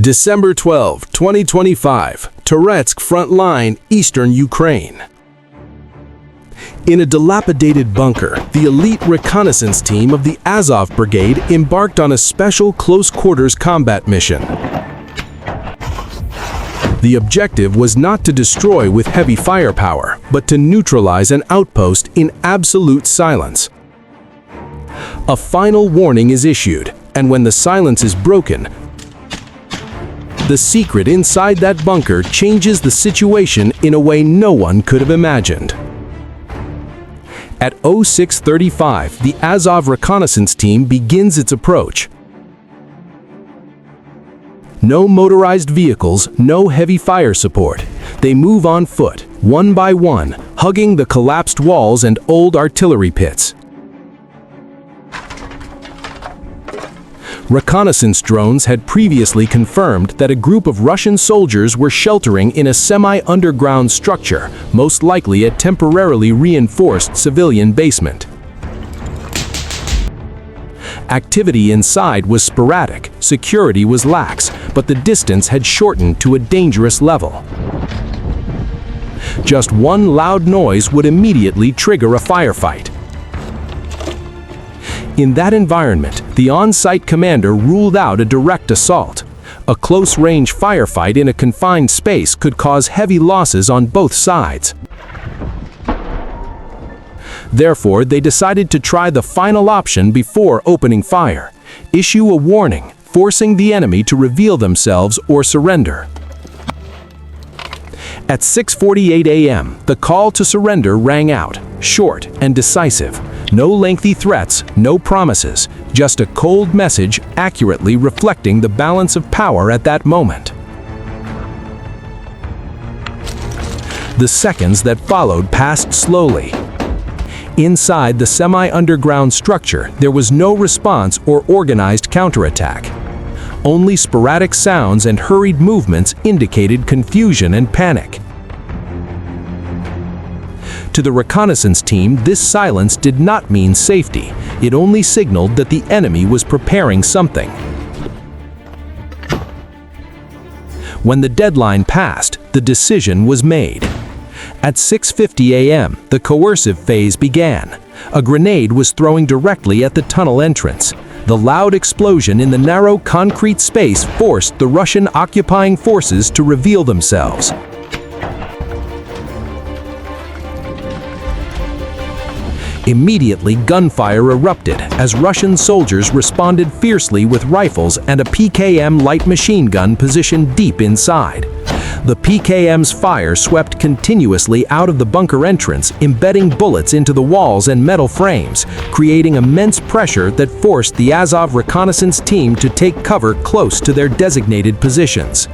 December 12, 2025, Toretsk Frontline, Eastern Ukraine. In a dilapidated bunker, the elite reconnaissance team of the Azov Brigade embarked on a special close-quarters combat mission. The objective was not to destroy with heavy firepower, but to neutralize an outpost in absolute silence. A final warning is issued, and when the silence is broken, the secret inside that bunker changes the situation in a way no one could have imagined. At 06:35, the Azov reconnaissance team begins its approach. No motorized vehicles, no heavy fire support. They move on foot, one by one, hugging the collapsed walls and old artillery pits. Reconnaissance drones had previously confirmed that a group of Russian soldiers were sheltering in a semi-underground structure, most likely a temporarily reinforced civilian basement. Activity inside was sporadic, security was lax, but the distance had shortened to a dangerous level. Just one loud noise would immediately trigger a firefight. In that environment, the on-site commander ruled out a direct assault. A close-range firefight in a confined space could cause heavy losses on both sides. Therefore, they decided to try the final option before opening fire: issue a warning, forcing the enemy to reveal themselves or surrender. At 6:48 a.m., the call to surrender rang out, short and decisive. No lengthy threats, no promises, just a cold message accurately reflecting the balance of power at that moment. The seconds that followed passed slowly. Inside the semi-underground structure, there was no response or organized counterattack. Only sporadic sounds and hurried movements indicated confusion and panic. To the reconnaissance team, this silence did not mean safety. It only signaled that the enemy was preparing something. When the deadline passed, the decision was made. At 6:50 a.m., the coercive phase began. A grenade was thrown directly at the tunnel entrance. The loud explosion in the narrow concrete space forced the Russian occupying forces to reveal themselves. Immediately, gunfire erupted as Russian soldiers responded fiercely with rifles and a PKM light machine gun positioned deep inside. The PKM's fire swept continuously out of the bunker entrance, embedding bullets into the walls and metal frames, creating immense pressure that forced the Azov reconnaissance team to take cover close to their designated positions.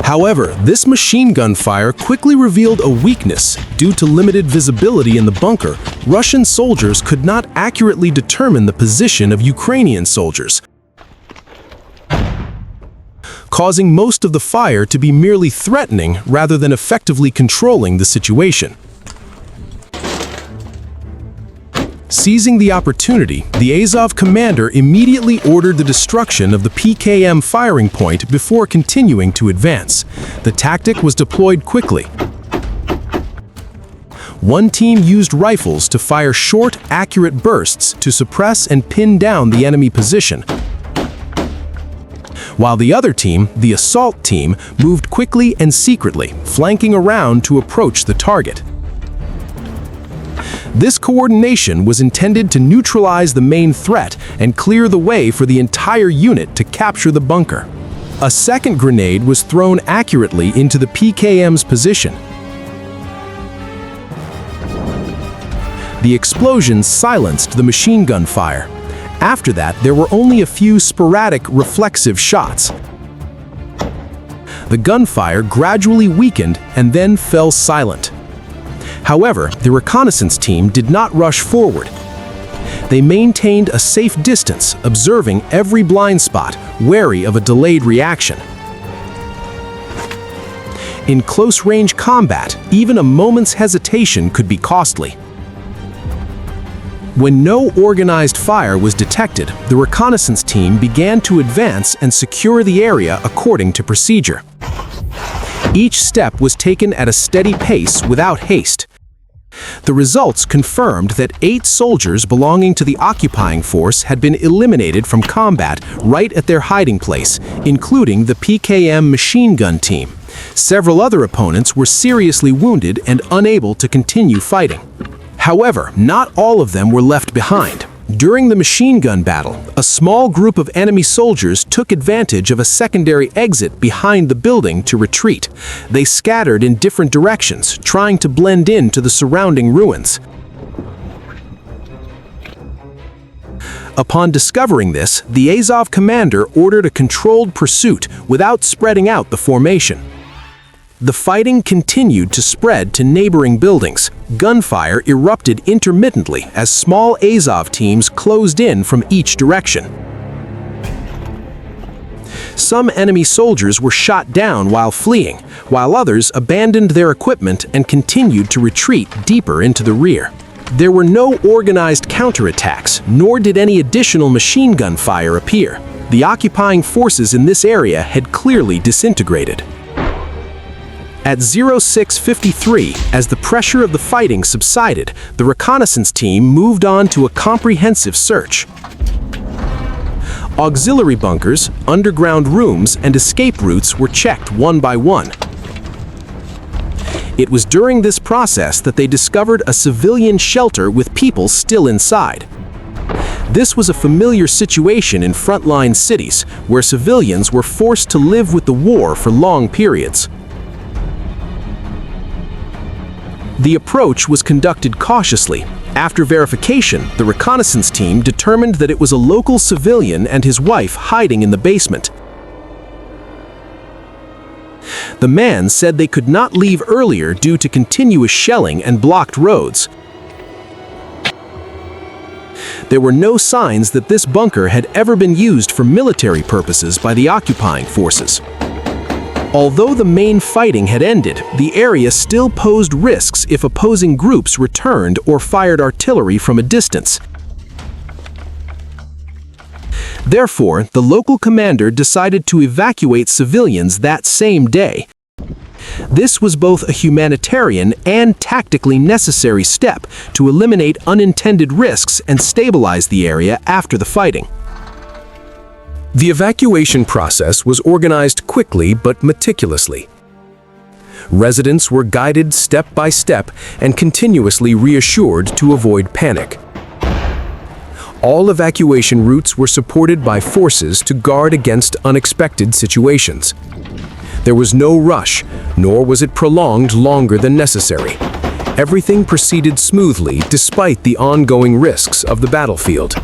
However, this machine gun fire quickly revealed a weakness. Due to limited visibility in the bunker, Russian soldiers could not accurately determine the position of Ukrainian soldiers, causing most of the fire to be merely threatening rather than effectively controlling the situation. Seizing the opportunity, the Azov commander immediately ordered the destruction of the PKM firing point before continuing to advance. The tactic was deployed quickly. One team used rifles to fire short, accurate bursts to suppress and pin down the enemy position, while the other team, the assault team, moved quickly and secretly, flanking around to approach the target. This coordination was intended to neutralize the main threat and clear the way for the entire unit to capture the bunker. A second grenade was thrown accurately into the PKM's position. The explosion silenced the machine gun fire. After that, there were only a few sporadic, reflexive shots. The gunfire gradually weakened and then fell silent. However, the reconnaissance team did not rush forward. They maintained a safe distance, observing every blind spot, wary of a delayed reaction. In close-range combat, even a moment's hesitation could be costly. When no organized fire was detected, the reconnaissance team began to advance and secure the area according to procedure. Each step was taken at a steady pace without haste. The results confirmed that 8 soldiers belonging to the occupying force had been eliminated from combat right at their hiding place, including the PKM machine gun team. Several other opponents were seriously wounded and unable to continue fighting. However, not all of them were left behind. During the machine gun battle, a small group of enemy soldiers took advantage of a secondary exit behind the building to retreat. They scattered in different directions, trying to blend into the surrounding ruins. Upon discovering this, the Azov commander ordered a controlled pursuit without spreading out the formation. The fighting continued to spread to neighboring buildings. Gunfire erupted intermittently as small Azov teams closed in from each direction. Some enemy soldiers were shot down while fleeing, while others abandoned their equipment and continued to retreat deeper into the rear. There were no organized counterattacks, nor did any additional machine gun fire appear. The occupying forces in this area had clearly disintegrated. At 06:53, as the pressure of the fighting subsided, the reconnaissance team moved on to a comprehensive search. Auxiliary bunkers, underground rooms, and escape routes were checked one by one. It was during this process that they discovered a civilian shelter with people still inside. This was a familiar situation in frontline cities, where civilians were forced to live with the war for long periods. The approach was conducted cautiously. After verification, the reconnaissance team determined that it was a local civilian and his wife hiding in the basement. The man said they could not leave earlier due to continuous shelling and blocked roads. There were no signs that this bunker had ever been used for military purposes by the occupying forces. Although the main fighting had ended, the area still posed risks if opposing groups returned or fired artillery from a distance. Therefore, the local commander decided to evacuate civilians that same day. This was both a humanitarian and tactically necessary step to eliminate unintended risks and stabilize the area after the fighting. The evacuation process was organized quickly but meticulously. Residents were guided step by step and continuously reassured to avoid panic. All evacuation routes were supported by forces to guard against unexpected situations. There was no rush, nor was it prolonged longer than necessary. Everything proceeded smoothly despite the ongoing risks of the battlefield.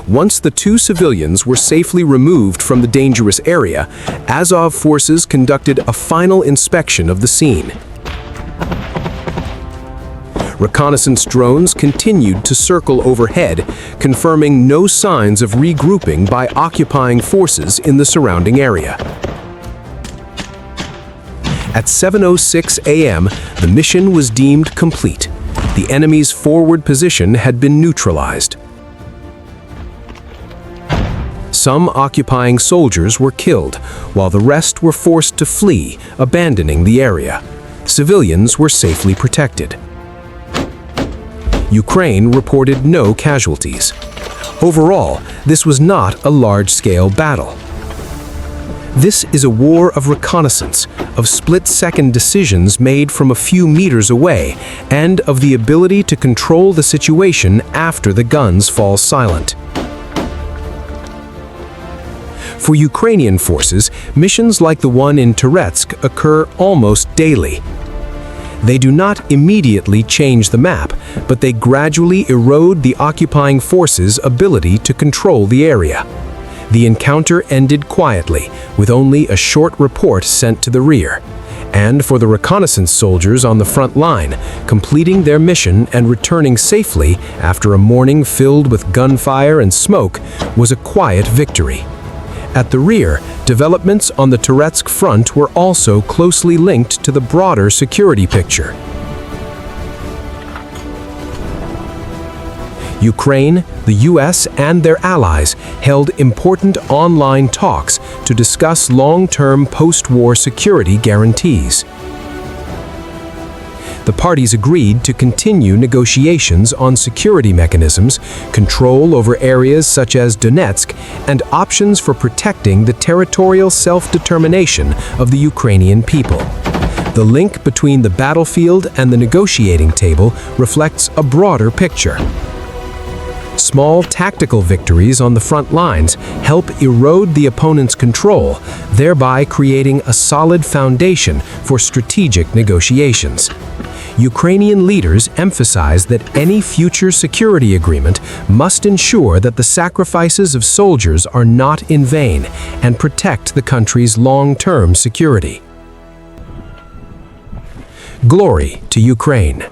Once the 2 civilians were safely removed from the dangerous area, Azov forces conducted a final inspection of the scene. Reconnaissance drones continued to circle overhead, confirming no signs of regrouping by occupying forces in the surrounding area. At 7:06 a.m., the mission was deemed complete. The enemy's forward position had been neutralized. Some occupying soldiers were killed, while the rest were forced to flee, abandoning the area. Civilians were safely protected. Ukraine reported no casualties. Overall, this was not a large-scale battle. This is a war of reconnaissance, of split-second decisions made from a few meters away, and of the ability to control the situation after the guns fall silent. For Ukrainian forces, missions like the one in Toretsk occur almost daily. They do not immediately change the map, but they gradually erode the occupying forces' ability to control the area. The encounter ended quietly, with only a short report sent to the rear. And for the reconnaissance soldiers on the front line, completing their mission and returning safely after a morning filled with gunfire and smoke was a quiet victory. At the rear, developments on the Toretsk front were also closely linked to the broader security picture. Ukraine, the US, and their allies held important online talks to discuss long-term post-war security guarantees. The parties agreed to continue negotiations on security mechanisms, control over areas such as Donetsk, and options for protecting the territorial self-determination of the Ukrainian people. The link between the battlefield and the negotiating table reflects a broader picture. Small tactical victories on the front lines help erode the opponent's control, thereby creating a solid foundation for strategic negotiations. Ukrainian leaders emphasize that any future security agreement must ensure that the sacrifices of soldiers are not in vain and protect the country's long-term security. Glory to Ukraine!